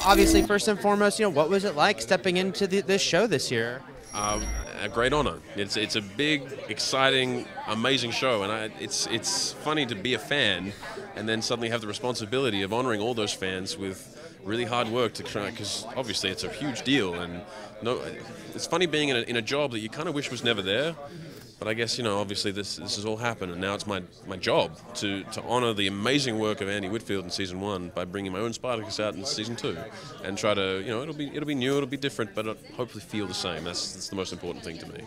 Obviously, first and foremost, what was it like stepping into this show this year? A great honor. It's a big, exciting, amazing show, and it's funny to be a fan and then suddenly have the responsibility of honoring all those fans with really hard work to try, because obviously it's a huge deal, and it's funny being in a job that you kind of wish was never there. But I guess, obviously this has all happened, and now it's my job to honor the amazing work of Andy Whitfield in season 1 by bringing my own Spartacus out in season 2, and try to, it'll be new, it'll be different, but it'll hopefully feel the same. That's the most important thing to me.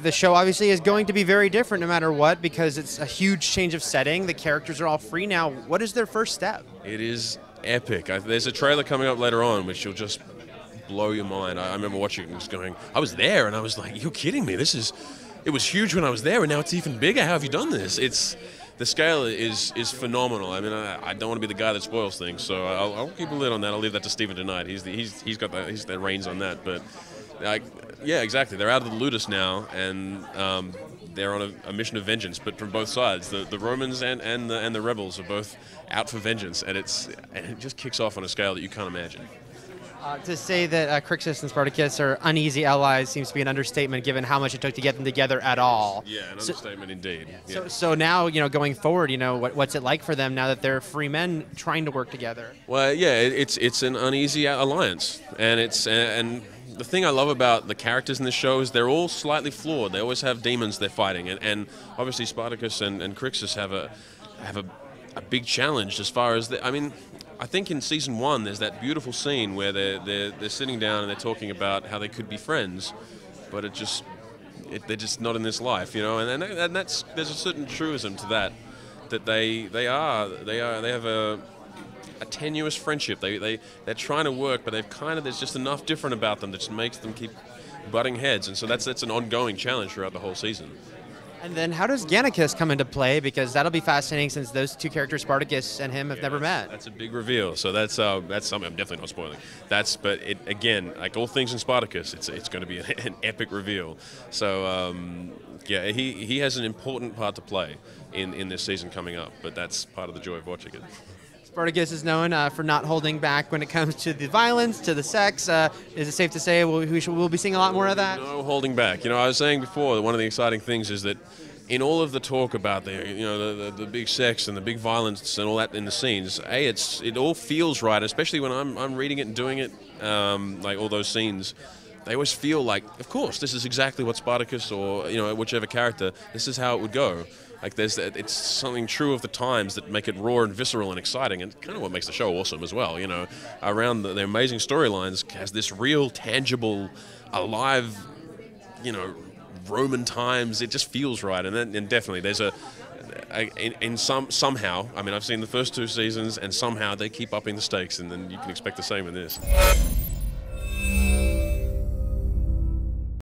The show obviously is going to be very different no matter what, because it's a huge change of setting. The characters are all free now. What is their first step? It is epic. There's a trailer coming up later on which will just blow your mind. I remember watching it and just going, I was there, and I was like, you're kidding me. It was huge when I was there, and now it's even bigger. How have you done this? The scale is phenomenal. I mean, I don't want to be the guy that spoils things, so I'll keep a lid on that. I'll leave that to Steven tonight. He's got the reins on that. But yeah, exactly. They're out of the ludus now, and they're on a mission of vengeance. But from both sides, the Romans and the rebels are both out for vengeance, and it just kicks off on a scale that you can't imagine. To say that Crixus and Spartacus are uneasy allies seems to be an understatement, given how much it took to get them together at all. Yeah, an understatement indeed. Yeah. So now, going forward, what's it like for them now that they're free men trying to work together? Well, yeah, it's an uneasy alliance, and and the thing I love about the characters in this show is they're all slightly flawed. They always have demons they're fighting, and obviously Spartacus and Crixus have a big challenge as far as I think in season 1 there's that beautiful scene where they're sitting down and they're talking about how they could be friends, but they're just not in this life, and there's a certain truism to that they have a tenuous friendship. They're trying to work, but there's just enough different about them that just makes them keep butting heads, and so that's an ongoing challenge throughout the whole season. And then how does Gannicus come into play? Because that'll be fascinating, since those two characters, Spartacus and him, have never met. That's a big reveal. So that's something I'm definitely not spoiling. But again, like all things in Spartacus, it's going to be an epic reveal. So yeah, he has an important part to play in this season coming up. But that's part of the joy of watching it. Spartacus is known for not holding back when it comes to the violence, to the sex. Is it safe to say we'll be seeing a lot more of that? No holding back. I was saying before that one of the exciting things is that in all of the talk about the big sex and the big violence and all that in the scenes, it all feels right, especially when I'm reading it and doing it, like all those scenes. They always feel like, of course, this is exactly what Spartacus or whichever character, this is how it would go. Like it's something true of the times that make it raw and visceral and exciting, and kind of what makes the show awesome as well. Around the amazing storylines has this real, tangible, alive, Roman times. It just feels right, and definitely there's somehow. I mean, I've seen the first 2 seasons, and somehow they keep upping the stakes, and then you can expect the same in this.